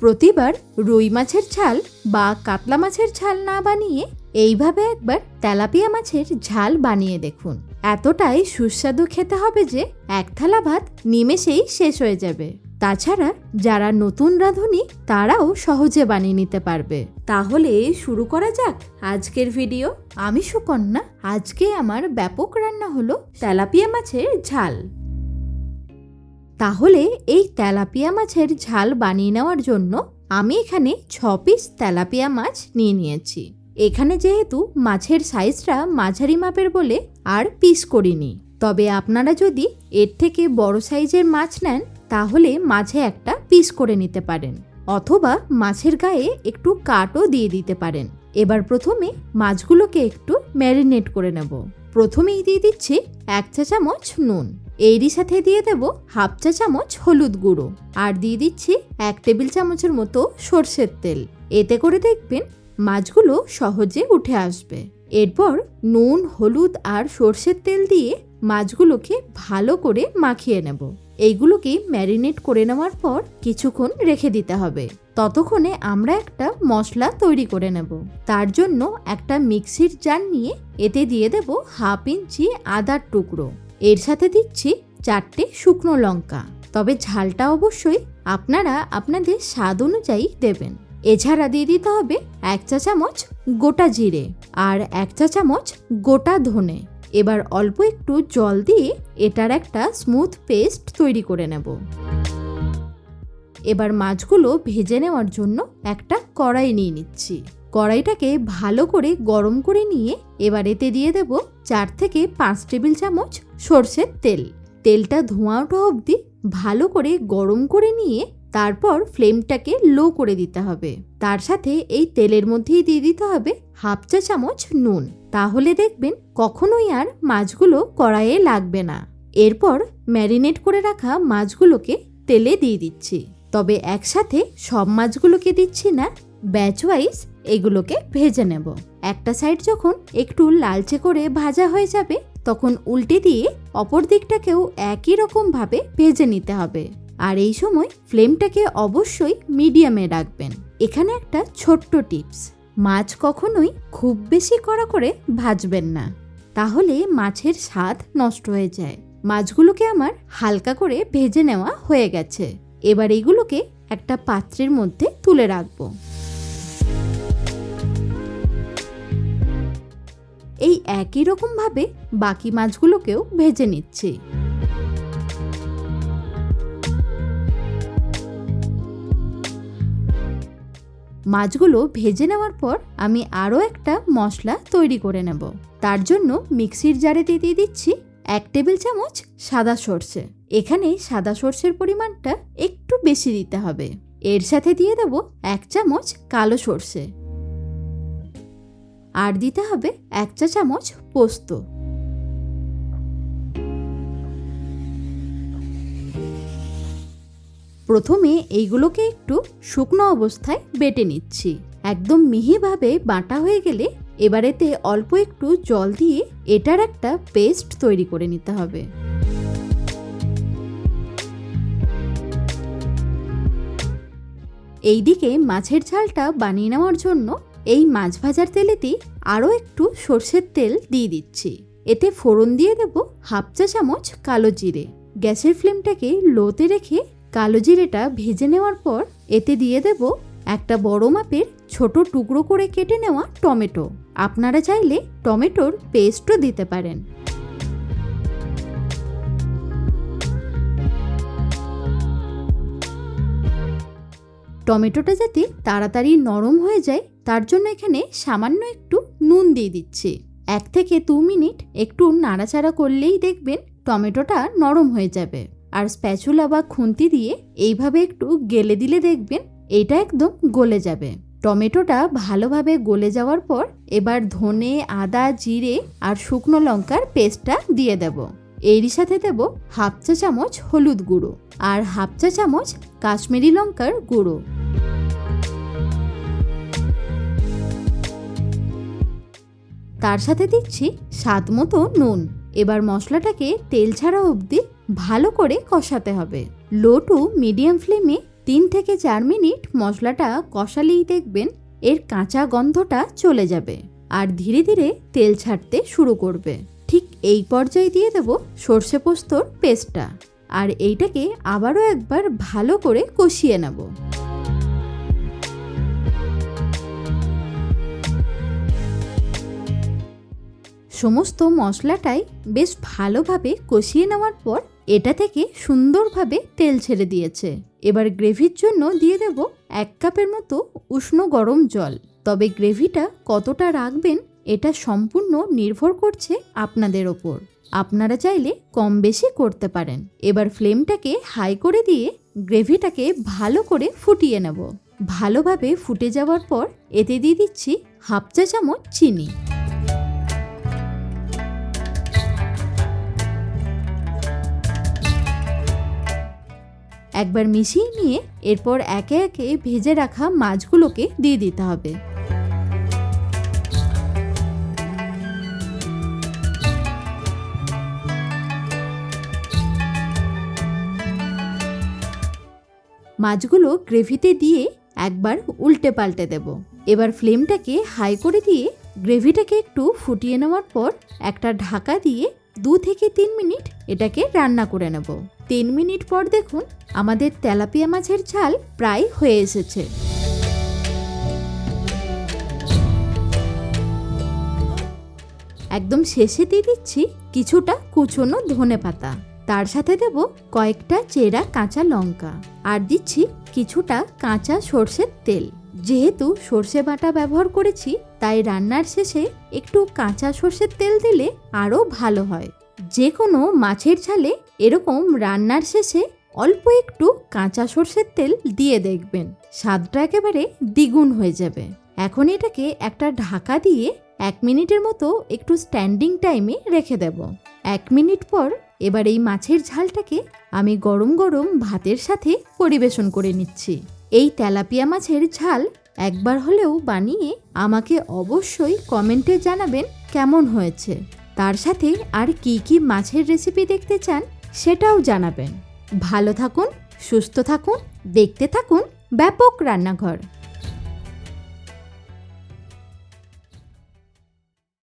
প্রতিবার রুই মাছের ঝাল বা কাতলা মাছের ঝাল না বানিয়ে এইভাবে একবার তেলাপিয়া মাছের ঝাল বানিয়ে দেখুন। এতটাই সুস্বাদু খেতে হবে যে এক থালা ভাত নিমেষেই শেষ হয়ে যাবে। তাছাড়া যারা নতুন রাঁধুনি তারাও সহজে বানিয়ে নিতে পারবে। তাহলে শুরু করা যাক আজকের ভিডিও। আমি সুকন্যা। আজকে আমার ব্যাপক রান্না হলো তেলাপিয়া মাছের ঝাল। তাহলে এই তেলাপিয়া মাছের ঝাল বানিয়ে নেওয়ার জন্য আমি এখানে 6 পিস তেলাপিয়া মাছ নিয়ে নিয়েছি। এখানে যেহেতু মাছের সাইজটা মাঝারি মাপের বলে আর পিস করিনি, তবে আপনারা যদি এর থেকে বড় সাইজের মাছ নেন তাহলে মাঝে একটা পিস করে নিতে পারেন, অথবা মাছের গায়ে একটু কাটও দিয়ে দিতে পারেন। এবার প্রথমে মাছগুলোকে একটু ম্যারিনেট করে নেব। প্রথমেই দিয়ে দিচ্ছি 1 চা চামচ নুন, এরই সাথে দিয়ে দেব 1/2 চা চামচ হলুদ গুঁড়ো, আর দিয়ে দিচ্ছি 1 টেবিল চামচের মতো সর্ষের তেল। এতে করে দেখবেন মাছগুলো সহজে উঠে আসবে। এরপর নুন, হলুদ আর সর্ষের তেল দিয়ে মাছগুলোকে ভালো করে মাখিয়ে নেব। এইগুলোকে ম্যারিনেট করে নেওয়ার পর কিছুক্ষণ রেখে দিতে হবে। ততক্ষণে আমরা একটা মশলা তৈরি করে নেব। তার জন্য একটা মিক্সির জার নিয়ে এতে দিয়ে দেব 1/2 ইঞ্চি আদার টুকরো, এর সাথে দিচ্ছি 4টে শুকনো লঙ্কা। তবে ঝালটা অবশ্যই আপনারা আপনাদের স্বাদ অনুযায়ী দেবেন। এছাড়া দিয়ে দিতে হবে 1 চা চামচ গোটা জিরে আর 1 চা চামচ গোটা ধনে। এবার অল্প একটু জল দিয়ে এটার একটা স্মুথ পেস্ট তৈরি করে নেব। এবার মাছগুলো ভেজে নেওয়ার জন্য একটা কড়াই নিয়ে নিচ্ছি। কড়াইটাকে ভালো করে গরম করে নিয়ে এবার এতে দিয়ে দেব 4 থেকে 5 টেবিল চামচ সর্ষের তেল। তেলটা ধোঁয়া ওঠা অবধি ভালো করে গরম করে নিয়ে তারপর ফ্লেমটাকে লো করে দিতে হবে। তার সাথে এই তেলের মধ্যেই দিয়ে দিতে হবে 1/2 চা চামচ নুন। তাহলে দেখবেন কখনোই আর মাছগুলো কড়াইয়ে লাগবে না। এরপর ম্যারিনেট করে রাখা মাছগুলোকে তেলে দিয়ে দিচ্ছি। তবে একসাথে সব মাছগুলোকে দিচ্ছি না, ব্যাচ ওয়াইজ এগুলোকে ভেজে নেব। একটা সাইড যখন একটু লালচে করে ভাজা হয়ে যাবে তখন উল্টে দিয়ে অপর দিকটাকেও একই রকম ভাবে ভেজে নিতে হবে। আর এই সময় ফ্লেমটাকে অবশ্যই মিডিয়ামে রাখবেন। এখানে একটা ছোট্ট টিপস, মাছ কখনোই খুব বেশি কড়া করে ভাজবেন না, তাহলে মাছের স্বাদ নষ্ট হয়ে যায়। মাছগুলোকে আমার হালকা করে ভেজে নেওয়া হয়ে গেছে। এবার এগুলোকে একটা পাত্রের মধ্যে তুলে রাখবো। এই একই রকম ভাবে বাকি মাছগুলোকেও ভেজে নিচ্ছি। মাছগুলো ভেজে নেওয়ার পর আমি আরও একটা মশলা তৈরি করে নেব। তার জন্য মিক্সির জারে দিয়ে দিচ্ছি 1 টেবিল চামচ সাদা সর্ষে। এখানে সাদা সর্ষের পরিমাণটা একটু বেশি দিতে হবে। এর সাথে দিয়ে দেব 1 চামচ কালো সর্ষে, আর দিতে হবে 1 চা চামচ পোস্ত। প্রথমে এইগুলোকে একটু শুকনো অবস্থায় বেটে নিচ্ছি। একদম মিহিভাবে বাটা হয়ে গেলে এবার এতে অল্প একটু জল দিয়ে এটার একটা পেস্ট তৈরি করে নিতে হবে। এইদিকে মাছের ঝালটা বানিয়ে নেওয়ার জন্য এই মাছ ভাজার তেলেতেই আরও একটু সর্ষের তেল দিয়ে দিচ্ছি। এতে ফোড়ন দিয়ে দেব 1/2 চা চামচ কালো জিরে। গ্যাসের ফ্লেমটাকে লোতে রেখে কালো জিরেটা ভেজে নেওয়ার পর এতে দিয়ে দেব একটা বড় মাপের ছোট টুকরো করে কেটে নেওয়া টমেটো। আপনারা চাইলে টমেটোর পেস্টও দিতে পারেন। টমেটোটা যাতে তাড়াতাড়ি নরম হয়ে যায় তার জন্য এখানে সামান্য একটু নুন দিয়ে দিচ্ছি। 1 থেকে 2 মিনিট একটু নাড়াচাড়া করলেই দেখবেন টমেটোটা নরম হয়ে যাবে। আর স্প্যাচুলা বা খুন্তি দিয়ে এইভাবে একটু গেলে দিলে দেখবেন এটা একদম গলে যাবে। টমেটোটা ভালোভাবে গলে যাওয়ার পর এবার ধনে, আদা, জিরে আর শুকনো লঙ্কার পেস্টটা দিয়ে দেব। এরই সাথে দেব 1/2 চা চামচ হলুদ গুঁড়ো আর 1/2 চা চামচ কাশ্মীরি লঙ্কার গুঁড়ো। তার সাথে দিচ্ছি স্বাদ মতো নুন। এবার মশলাটাকে তেল ছাড়া অবধি ভালো করে কষাতে হবে। লো টু মিডিয়াম ফ্লেমে 3 থেকে 4 মিনিট মশলাটা কষালেই দেখবেন এর কাঁচা গন্ধটা চলে যাবে আর ধীরে ধীরে তেল ছাড়তে শুরু করবে। ঠিক এই পর্যায়ে দিয়ে দেব সর্ষে পোস্তর পেস্টটা আর এইটাকে আবারও একবার ভালো করে কষিয়ে নেব। সমস্ত মশলাটাই বেশ ভালোভাবে কষিয়ে নেওয়ার পর এটা থেকে সুন্দরভাবে তেল ছেড়ে দিয়েছে। এবার গ্রেভির জন্য দিয়ে দেব 1 কাপের মতো উষ্ণ গরম জল। তবে গ্রেভিটা কতটা রাখবেন এটা সম্পূর্ণ নির্ভর করছে আপনাদের ওপর। আপনারা চাইলে কম বেশি করতে পারেন। এবার ফ্লেমটাকে হাই করে দিয়ে গ্রেভিটাকে ভালো করে ফুটিয়ে নেব। ভালোভাবে ফুটে যাওয়ার পর এতে দিয়ে দিচ্ছি 1/2 চা চামচ চিনি। একবার মিশিয়ে নিয়ে এরপর একে একে ভেজে রাখা মাছগুলোকে দিয়ে দিতে হবে। মাছগুলো গ্রেভিতে দিয়ে একবার উল্টে পাল্টে দেব। এবার ফ্লেমটাকে হাই করে দিয়ে গ্রেভিটাকে একটু ফুটিয়ে নেওয়ার পর একটা ঢাকা দিয়ে 2 থেকে 3 মিনিট এটাকে রান্না করে নেব। 3 মিনিট পর দেখুন আমাদের তেলাপিয়া মাছের ঝাল প্রায় হয়ে এসেছে। একদম শেষে দিয়ে দিচ্ছি কিছুটা কুচনো ধনেপাতা, তার সাথে দেব কয়েকটা চেরা কাঁচা লঙ্কা আর দিচ্ছি কিছুটা কাঁচা সর্ষের তেল। যেহেতু সর্ষে বাটা ব্যবহার করেছি তাই রান্নার শেষে একটু কাঁচা সর্ষের তেল দিলে আরও ভালো হয়। যে কোনো মাছের ঝালে এরকম রান্নার শেষে অল্প একটু কাঁচা সর্ষের তেল দিয়ে দেখবেন, স্বাদটা একেবারে দ্বিগুণ হয়ে যাবে। এখন এটাকে একটা ঢাকা দিয়ে 1 মিনিটের মতো একটু স্ট্যান্ডিং টাইমে রেখে দেব। 1 মিনিট পর এবার এই মাছের ঝালটাকে আমি গরম গরম ভাতের সাথে পরিবেশন করে নিচ্ছি। এই তেলাপিয়া মাছের ঝাল একবার হলেও বানিয়ে আমাকে অবশ্যই কমেন্টে জানাবেন কেমন হয়েছে। তার সাথে আর কি কি মাছের রেসিপি দেখতে চান সেটাও জানাবেন। ভালো থাকুন, সুস্থ থাকুন, দেখতে থাকুন ব্যাপক রান্নাঘর।